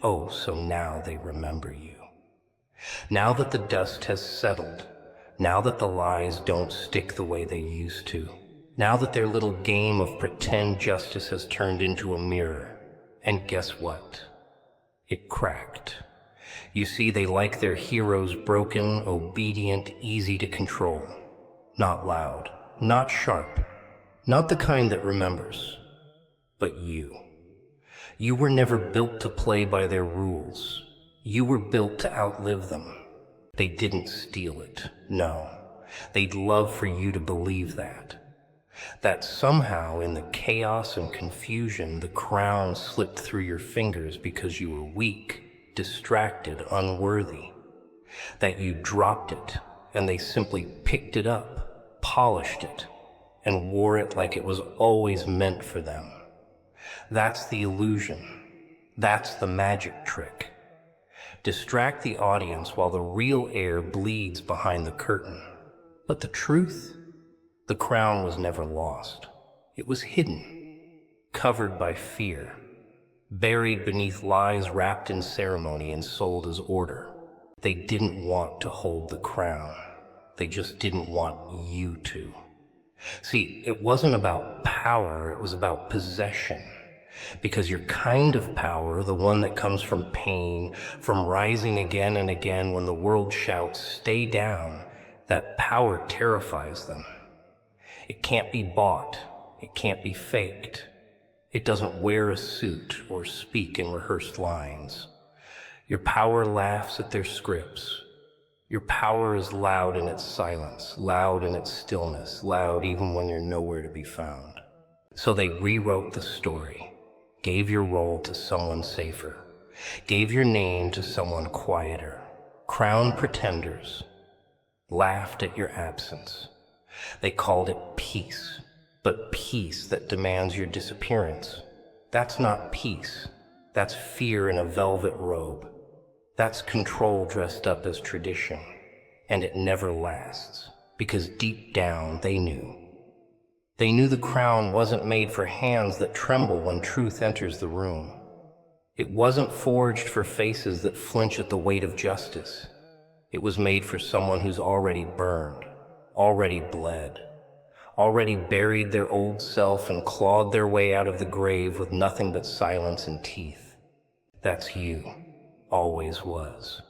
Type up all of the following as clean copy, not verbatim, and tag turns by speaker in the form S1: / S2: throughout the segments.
S1: Oh, so now they remember you. Now that the dust has settled, now that the lies don't stick the way they used to, now that their little game of pretend justice has turned into a mirror, and guess what? It cracked. You see, they like their heroes broken, obedient, easy to control. Not loud, not sharp, not the kind that remembers, but you. You were never built to play by their rules. You were built to outlive them. They didn't steal it, no. They'd love for you to believe that. That somehow in the chaos and confusion the crown slipped through your fingers because you were weak, distracted, unworthy. That you dropped it and they simply picked it up, polished it, and wore it like it was always meant for them. That's the illusion. That's the magic trick. Distract the audience while the real air bleeds behind the curtain. But the truth? The crown was never lost. It was hidden, covered by fear, buried beneath lies wrapped in ceremony and sold as order. They didn't want to hold the crown. They just didn't want you to. See, it wasn't about power, it was about possession. Because your kind of power, the one that comes from pain, from rising again and again when the world shouts, stay down, that power terrifies them. It can't be bought. It can't be faked. It doesn't wear a suit or speak in rehearsed lines. Your power laughs at their scripts. Your power is loud in its silence, loud in its stillness, loud even when you're nowhere to be found. So they rewrote the story, gave your role to someone safer, gave your name to someone quieter, crowned pretenders, laughed at your absence. They called it peace, but peace that demands your disappearance. That's not peace. That's fear in a velvet robe. That's control dressed up as tradition. And it never lasts, because deep down they knew. They knew the crown wasn't made for hands that tremble when truth enters the room. It wasn't forged for faces that flinch at the weight of justice. It was made for someone who's already burned, already bled, already buried their old self and clawed their way out of the grave with nothing but silence and teeth. That's you, always was.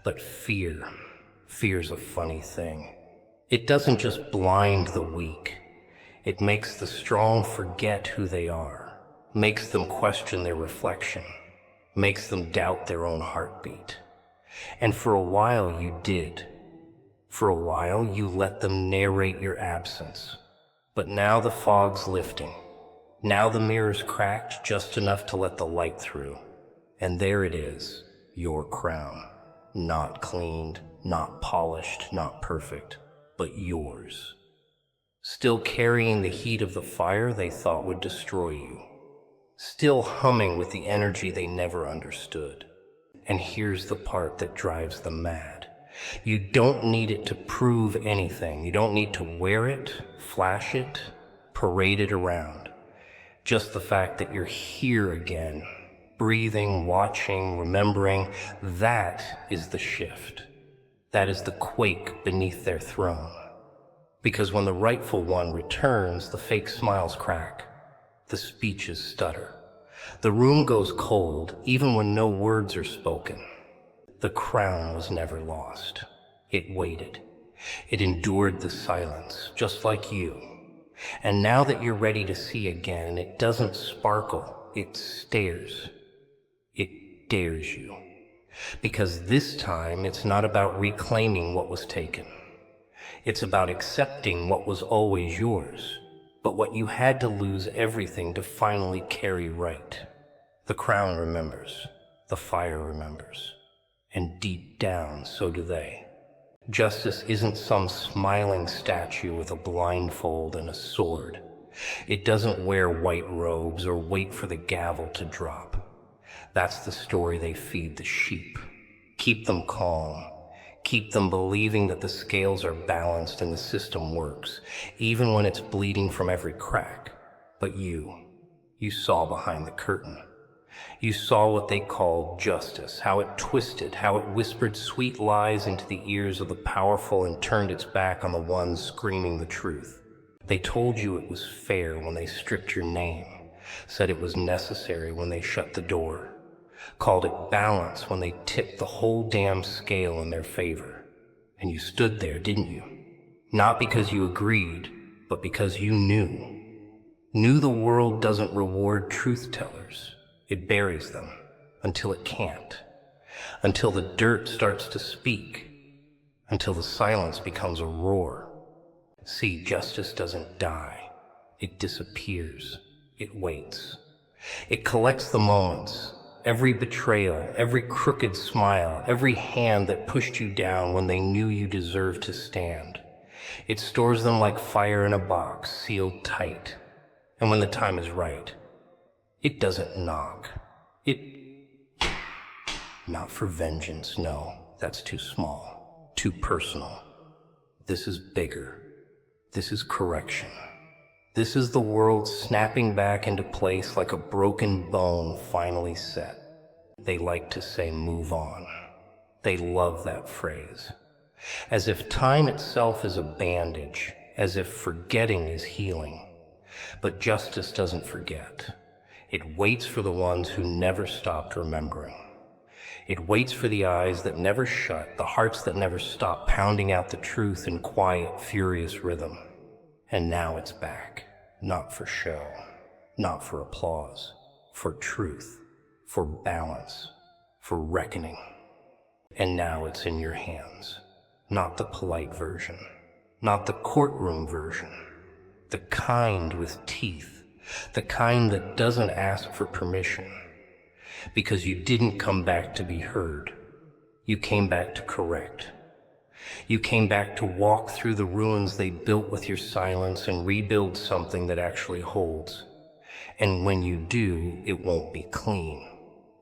S1: But fear's a funny thing. It doesn't just blind the weak. It makes the strong forget who they are, makes them question their reflection, makes them doubt their own heartbeat. And for a while you did. For a while you let them narrate your absence. But now the fog's lifting. Now the mirror's cracked just enough to let the light through. And there it is, your crown. Not cleaned, not polished, not perfect, but yours. Still carrying the heat of the fire they thought would destroy you. Still humming with the energy they never understood. And here's the part that drives them mad. You don't need it to prove anything. You don't need to wear it, flash it, parade it around. Just the fact that you're here again, breathing, watching, remembering, that is the shift. That is the quake beneath their throne. Because when the rightful one returns, the fake smiles crack, the speeches stutter. The room goes cold, even when no words are spoken. The crown was never lost. It waited. It endured the silence, just like you. And now that you're ready to see again, it doesn't sparkle, it stares. It dares you. Because this time, it's not about reclaiming what was taken. It's about accepting what was always yours, but what you had to lose everything to finally carry right. The crown remembers. The fire remembers. And deep down, so do they. Justice isn't some smiling statue with a blindfold and a sword. It doesn't wear white robes or wait for the gavel to drop. That's the story they feed the sheep. Keep them calm. Keep them believing that the scales are balanced and the system works, even when it's bleeding from every crack. But you saw behind the curtain. You saw what they called justice, how it twisted, how it whispered sweet lies into the ears of the powerful and turned its back on the ones screaming the truth. They told you it was fair when they stripped your name, said it was necessary when they shut the door, called it balance when they tipped the whole damn scale in their favor. And you stood there, didn't you? Not because you agreed, but because you knew the world doesn't reward truth tellers. It buries them until it can't, until the dirt starts to speak, until the silence becomes a roar. See, justice doesn't die. It disappears. It waits. It collects the moments, every betrayal, every crooked smile, every hand that pushed you down when they knew you deserved to stand. It stores them like fire in a box, sealed tight. And when the time is right, it doesn't knock. Not for vengeance, no. That's too small, too personal. This is bigger. This is correction. This is the world snapping back into place like a broken bone finally set. They like to say move on. They love that phrase. As if time itself is a bandage, as if forgetting is healing. But justice doesn't forget. It waits for the ones who never stopped remembering. It waits for the eyes that never shut, the hearts that never stopped pounding out the truth in quiet, furious rhythm. And now it's back, not for show, not for applause, for truth, for balance, for reckoning. And now it's in your hands, not the polite version, not the courtroom version, the kind with teeth, the kind that doesn't ask for permission. Because you didn't come back to be heard. You came back to correct. You came back to walk through the ruins they built with your silence and rebuild something that actually holds. And when you do, it won't be clean.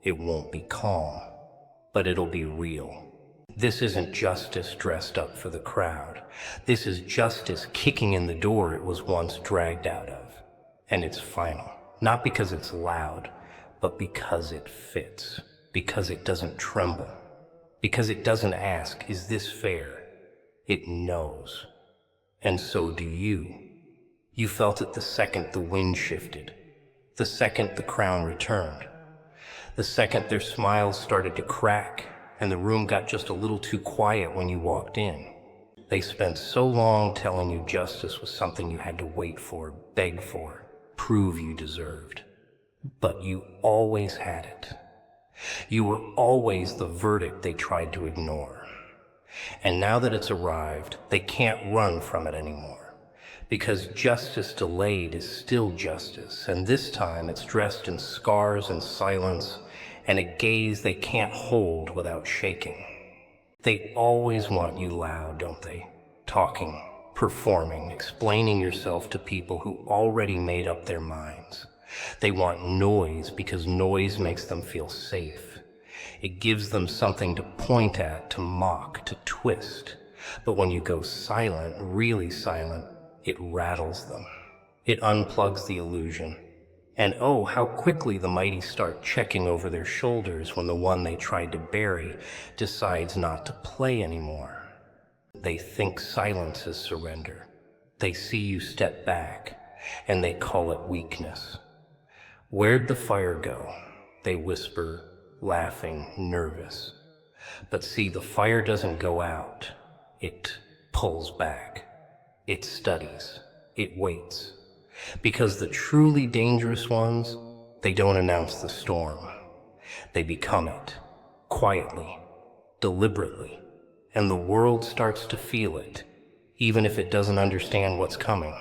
S1: It won't be calm. But it'll be real. This isn't justice dressed up for the crowd. This is justice kicking in the door it was once dragged out of. And it's final. Not because it's loud, but because it fits, because it doesn't tremble, because it doesn't ask, is this fair? It knows. And so do you. You felt it the second the wind shifted, the second the crown returned, the second their smiles started to crack, and the room got just a little too quiet when you walked in. They spent so long telling you justice was something you had to wait for, beg for, prove you deserved. But you always had it. You were always the verdict they tried to ignore. And now that it's arrived, they can't run from it anymore. Because justice delayed is still justice, and this time it's dressed in scars and silence, and a gaze they can't hold without shaking. They always want you loud, don't they? Talking, performing, explaining yourself to people who already made up their minds. They want noise because noise makes them feel safe. It gives them something to point at, to mock, to twist. But when you go silent, really silent, it rattles them. It unplugs the illusion. And oh, how quickly the mighty start checking over their shoulders when the one they tried to bury decides not to play anymore. They think silence is surrender. They see you step back, and they call it weakness. Where'd the fire go? They whisper, laughing, nervous. But see, the fire doesn't go out. It pulls back. It studies. It waits. Because the truly dangerous ones, they don't announce the storm. They become it, quietly, deliberately, and the world starts to feel it, even if it doesn't understand what's coming.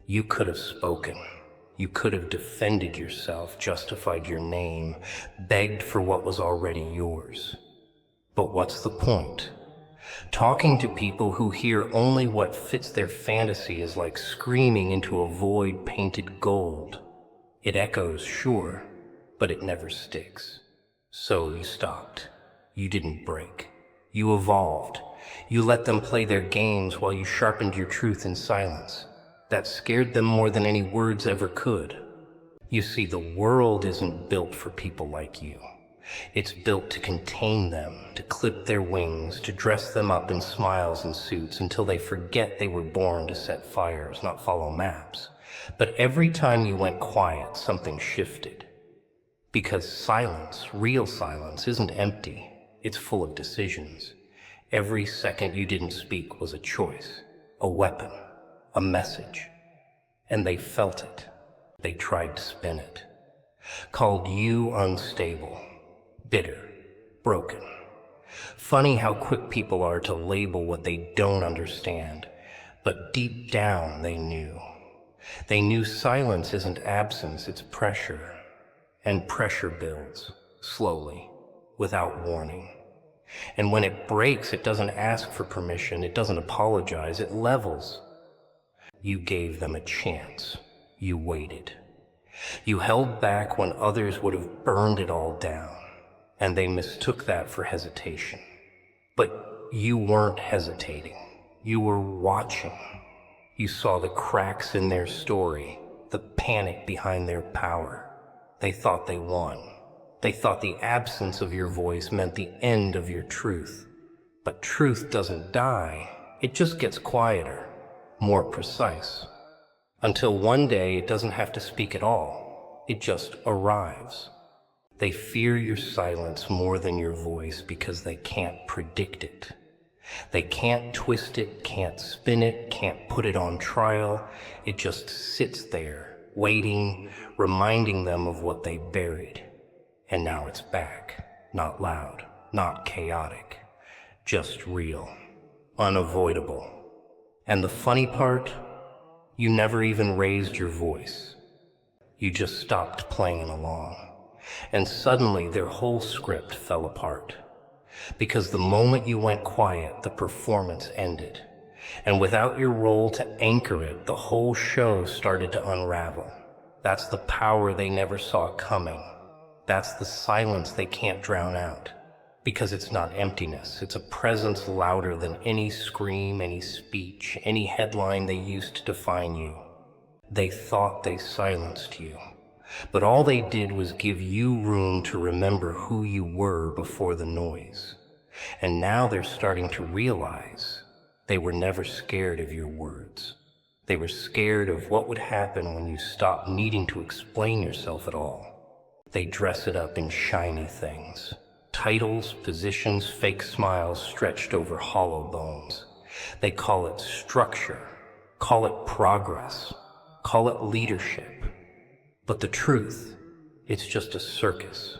S1: You could have spoken. You could have defended yourself, justified your name, begged for what was already yours. But what's the point? Talking to people who hear only what fits their fantasy is like screaming into a void painted gold. It echoes, sure, but it never sticks. So you stopped. You didn't break. You evolved. You let them play their games while you sharpened your truth in silence. That scared them more than any words ever could. You see, the world isn't built for people like you. It's built to contain them, to clip their wings, to dress them up in smiles and suits until they forget they were born to set fires, not follow maps. But every time you went quiet, something shifted. Because silence, real silence, isn't empty. It's full of decisions. Every second you didn't speak was a choice, a weapon, a message. And they felt it. They tried to spin it. Called you unstable, bitter, broken. Funny how quick people are to label what they don't understand. But deep down they knew. They knew silence isn't absence, it's pressure. And pressure builds, slowly, without warning. And when it breaks, it doesn't ask for permission, it doesn't apologize, it levels. You gave them a chance. You waited. You held back when others would have burned it all down, and they mistook that for hesitation. But you weren't hesitating. You were watching. You saw the cracks in their story, the panic behind their power. They thought they won. They thought the absence of your voice meant the end of your truth. But truth doesn't die. It just gets quieter, more precise. Until one day it doesn't have to speak at all. It just arrives. They fear your silence more than your voice because they can't predict it. They can't twist it, can't spin it, can't put it on trial. It just sits there, waiting, reminding them of what they buried. And now it's back, not loud, not chaotic, just real, unavoidable. And the funny part, you never even raised your voice. You just stopped playing along. And suddenly their whole script fell apart. Because the moment you went quiet, the performance ended. And without your role to anchor it, the whole show started to unravel. That's the power they never saw coming. That's the silence they can't drown out. Because it's not emptiness, it's a presence louder than any scream, any speech, any headline they used to define you. They thought they silenced you, but all they did was give you room to remember who you were before the noise. And now they're starting to realize they were never scared of your words. They were scared of what would happen when you stopped needing to explain yourself at all. They dress it up in shiny things. Titles, positions, fake smiles stretched over hollow bones. They call it structure, call it progress, call it leadership. But the truth, it's just a circus,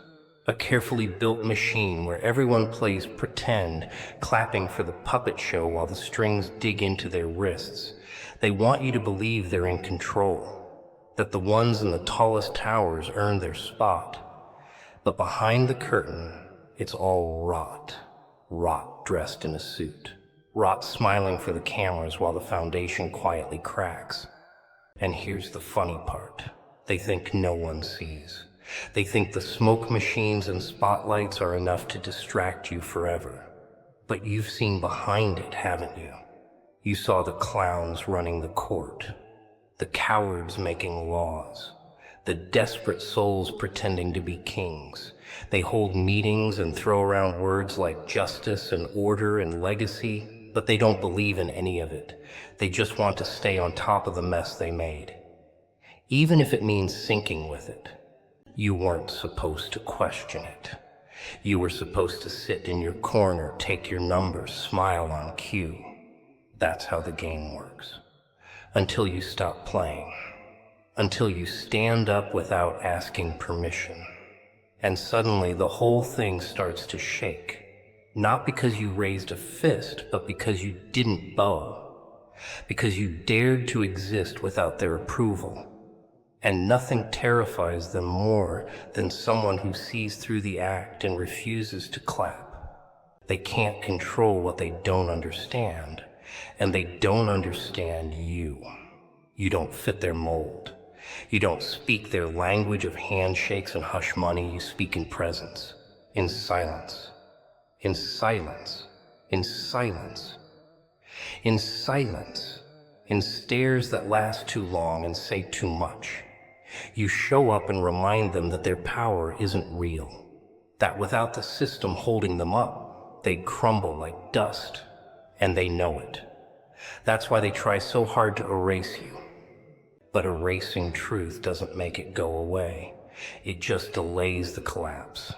S1: a carefully built machine where everyone plays pretend, clapping for the puppet show while the strings dig into their wrists. They want you to believe they're in control, that the ones in the tallest towers earn their spot. But behind the curtain, it's all rot. Rot dressed in a suit. Rot smiling for the cameras while the foundation quietly cracks. And here's the funny part. They think no one sees. They think the smoke machines and spotlights are enough to distract you forever. But you've seen behind it, haven't you? You saw the clowns running the court, the cowards making laws, the desperate souls pretending to be kings. They hold meetings and throw around words like justice and order and legacy, but they don't believe in any of it. They just want to stay on top of the mess they made. Even if it means sinking with it. You weren't supposed to question it. You were supposed to sit in your corner, take your number, smile on cue. That's how the game works. Until you stop playing. Until you stand up without asking permission. And suddenly the whole thing starts to shake. Not because you raised a fist, but because you didn't bow. Because you dared to exist without their approval. And nothing terrifies them more than someone who sees through the act and refuses to clap. They can't control what they don't understand, and they don't understand you. You don't fit their mold. You don't speak their language of handshakes and hush money. You speak in presence, in silence, in silence, in silence, in silence, in stares that last too long and say too much. You show up and remind them that their power isn't real, that without the system holding them up, they'd crumble like dust, and they know it. That's why they try so hard to erase you. But erasing truth doesn't make it go away. It just delays the collapse.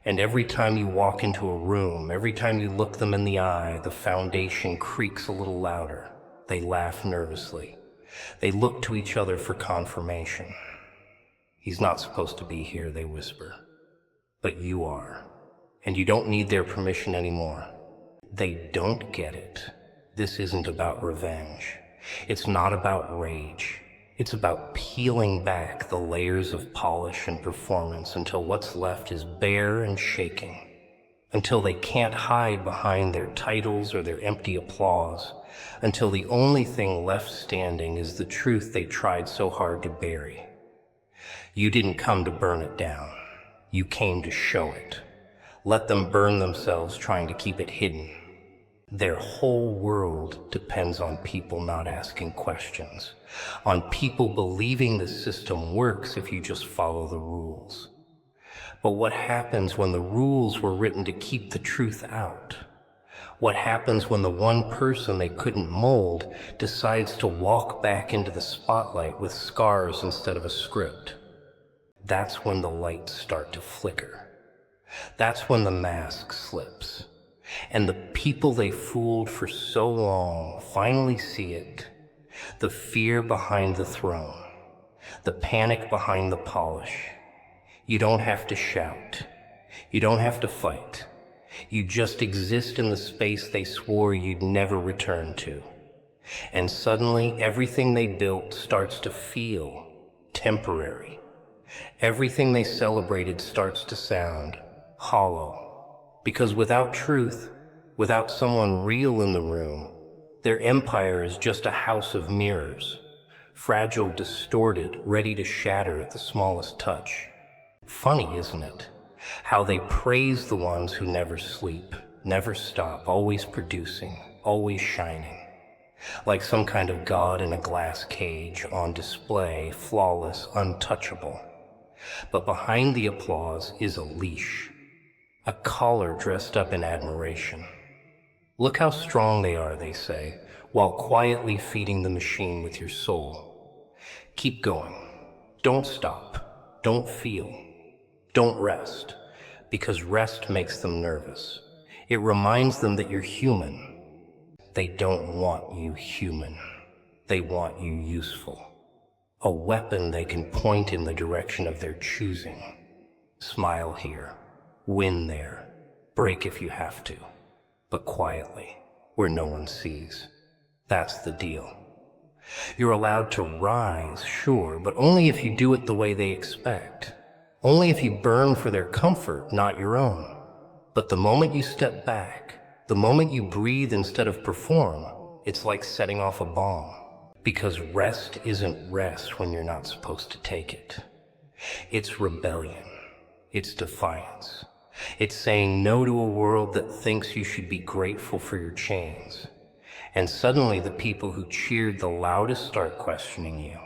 S1: And every time you walk into a room, every time you look them in the eye, the foundation creaks a little louder. They laugh nervously. They look to each other for confirmation. He's not supposed to be here, they whisper. But you are. And you don't need their permission anymore. They don't get it. This isn't about revenge. It's not about rage. It's about peeling back the layers of polish and performance until what's left is bare and shaking. Until they can't hide behind their titles or their empty applause. Until the only thing left standing is the truth they tried so hard to bury. You didn't come to burn it down. You came to show it. Let them burn themselves trying to keep it hidden. Their whole world depends on people not asking questions, on people believing the system works if you just follow the rules. But what happens when the rules were written to keep the truth out? What happens when the one person they couldn't mold decides to walk back into the spotlight with scars instead of a script? That's when the lights start to flicker. That's when the mask slips. And the people they fooled for so long finally see it. The fear behind the throne. The panic behind the polish. You don't have to shout. You don't have to fight. You just exist in the space they swore you'd never return to. And suddenly everything they built starts to feel temporary. Everything they celebrated starts to sound hollow. Because without truth, without someone real in the room, their empire is just a house of mirrors, fragile, distorted, ready to shatter at the smallest touch. Funny, isn't it? How they praise the ones who never sleep, never stop, always producing, always shining. Like some kind of god in a glass cage, on display, flawless, untouchable. But behind the applause is a leash. A collar dressed up in admiration. Look how strong they are, they say, while quietly feeding the machine with your soul. Keep going. Don't stop. Don't feel. Don't rest. Because rest makes them nervous. It reminds them that you're human. They don't want you human. They want you useful. A weapon they can point in the direction of their choosing. Smile here. Win there. Break if you have to. But quietly, where no one sees. That's the deal. You're allowed to rise, sure, but only if you do it the way they expect. Only if you burn for their comfort, not your own. But the moment you step back, the moment you breathe instead of perform, it's like setting off a bomb. Because rest isn't rest when you're not supposed to take it. It's rebellion. It's defiance. It's saying no to a world that thinks you should be grateful for your chains. And suddenly the people who cheered the loudest start questioning you.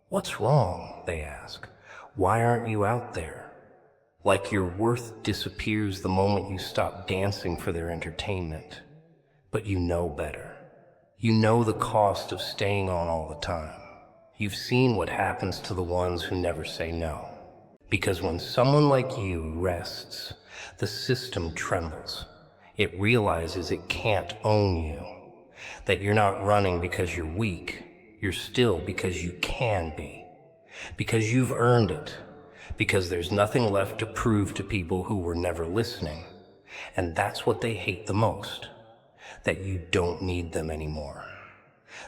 S1: What's wrong? They ask. Why aren't you out there? Like your worth disappears the moment you stop dancing for their entertainment. But you know better. You know the cost of staying on all the time. You've seen what happens to the ones who never say no. Because when someone like you rests, the system trembles. It realizes it can't own you. That you're not running because you're weak. You're still because you can be. Because you've earned it. Because there's nothing left to prove to people who were never listening. And that's what they hate the most. That you don't need them anymore.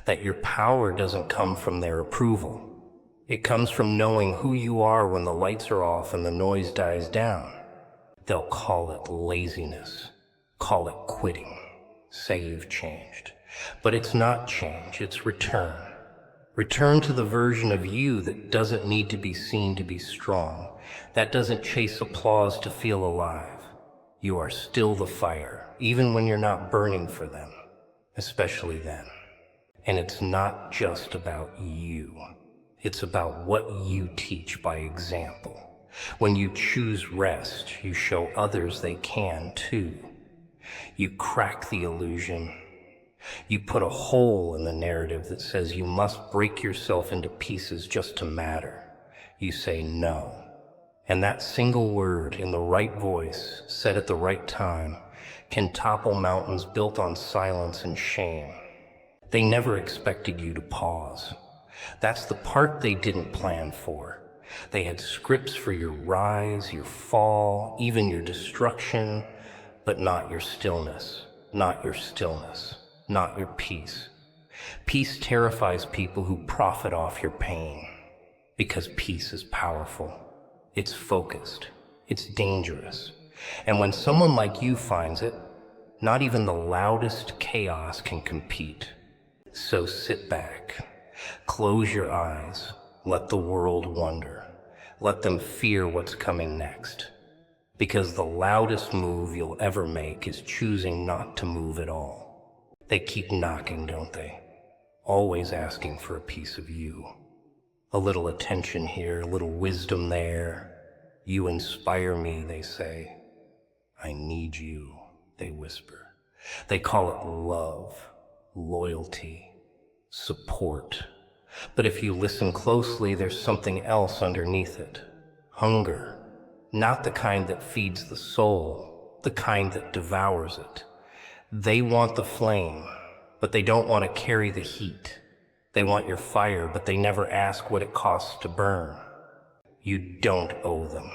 S1: That your power doesn't come from their approval. It comes from knowing who you are when the lights are off and the noise dies down. They'll call it laziness. Call it quitting. Say you've changed. But it's not change, it's return. Return to the version of you that doesn't need to be seen to be strong. That doesn't chase applause to feel alive. You are still the fire, even when you're not burning for them. Especially then. And it's not just about you. It's about what you teach by example. When you choose rest, you show others they can too. You crack the illusion. You put a hole in the narrative that says you must break yourself into pieces just to matter. You say no. And that single word in the right voice, said at the right time, can topple mountains built on silence and shame. They never expected you to pause. That's the part they didn't plan for. They had scripts for your rise, your fall, even your destruction, but not your stillness, not your stillness, not your peace. Peace terrifies people who profit off your pain, because peace is powerful. It's focused. It's dangerous. And when someone like you finds it, not even the loudest chaos can compete. So sit back, close your eyes, let the world wonder, let them fear what's coming next. Because the loudest move you'll ever make is choosing not to move at all. They keep knocking, don't they? Always asking for a piece of you. A little attention here, a little wisdom there. You inspire me, they say. I need you, they whisper. They call it love, loyalty, support. But if you listen closely, there's something else underneath it. Hunger. Not the kind that feeds the soul, the kind that devours it. They want the flame, but they don't want to carry the heat. They want your fire, but they never ask what it costs to burn. You don't owe them.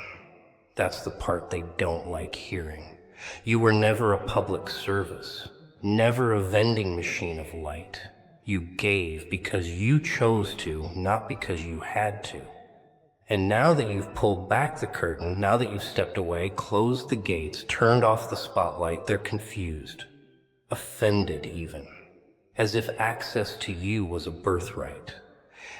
S1: That's the part they don't like hearing. You were never a public service, never a vending machine of light. You gave because you chose to, not because you had to. And now that you've pulled back the curtain, now that you've stepped away, closed the gates, turned off the spotlight, they're confused, offended even, as if access to you was a birthright,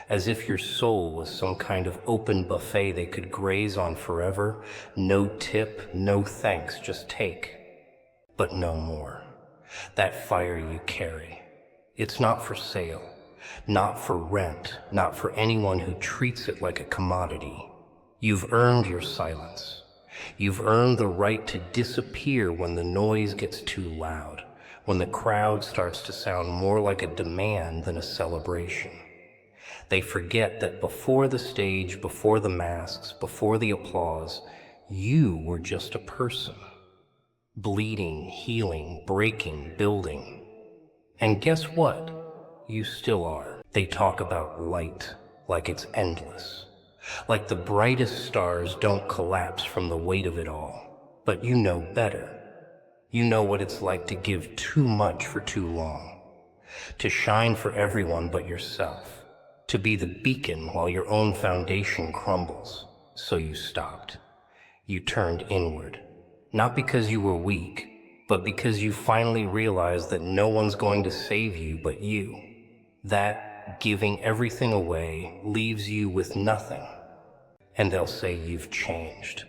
S1: as if your soul was some kind of open buffet they could graze on forever, no tip, no thanks, just take, but no more. That fire you carry, it's not for sale. Not for rent, not for anyone who treats it like a commodity. You've earned your silence. You've earned the right to disappear when the noise gets too loud, when the crowd starts to sound more like a demand than a celebration. They forget that before the stage, before the masks, before the applause, you were just a person. Bleeding, healing, breaking, building. And guess what? You still are. They talk about light like it's endless. Like the brightest stars don't collapse from the weight of it all. But you know better. You know what it's like to give too much for too long. To shine for everyone but yourself. To be the beacon while your own foundation crumbles. So you stopped. You turned inward. Not because you were weak, but because you finally realized that no one's going to save you but you. That giving everything away leaves you with nothing. And they'll say you've changed.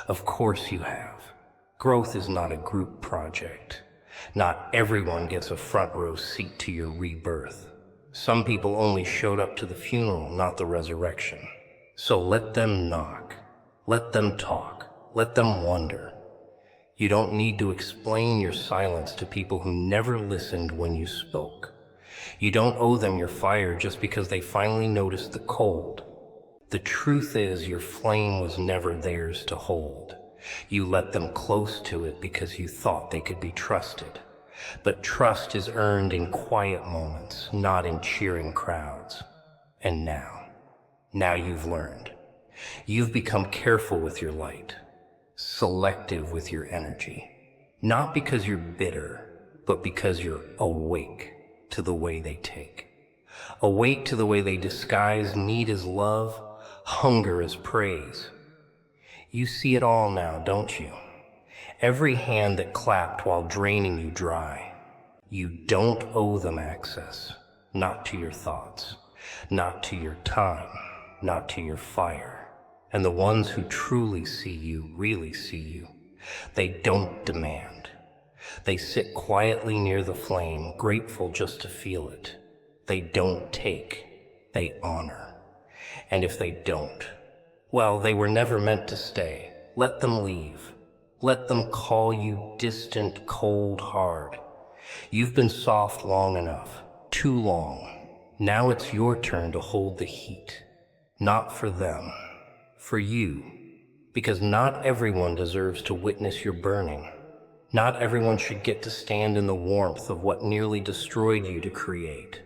S1: Of course you have. Growth is not a group project. Not everyone gets a front row seat to your rebirth. Some people only showed up to the funeral, not the resurrection. So let them knock. Let them talk. Let them wonder. You don't need to explain your silence to people who never listened when you spoke. You don't owe them your fire just because they finally noticed the cold. The truth is your flame was never theirs to hold. You let them close to it because you thought they could be trusted. But trust is earned in quiet moments, not in cheering crowds. And now you've learned. You've become careful with your light, selective with your energy. Not because you're bitter, but because you're awake to the way they take. Awake to the way they disguise need as love, hunger as praise. You see it all now, don't you? Every hand that clapped while draining you dry. You don't owe them access, not to your thoughts, not to your time, not to your fire. And the ones who truly see you really see you. They don't demand. They sit quietly near the flame, grateful just to feel it. They don't take, they honor. And if they don't, well, they were never meant to stay. Let them leave. Let them call you distant, cold, hard. You've been soft long enough. Too long. Now it's your turn to hold the heat. Not for them. For you. Because not everyone deserves to witness your burning. Not everyone should get to stand in the warmth of what nearly destroyed you to create.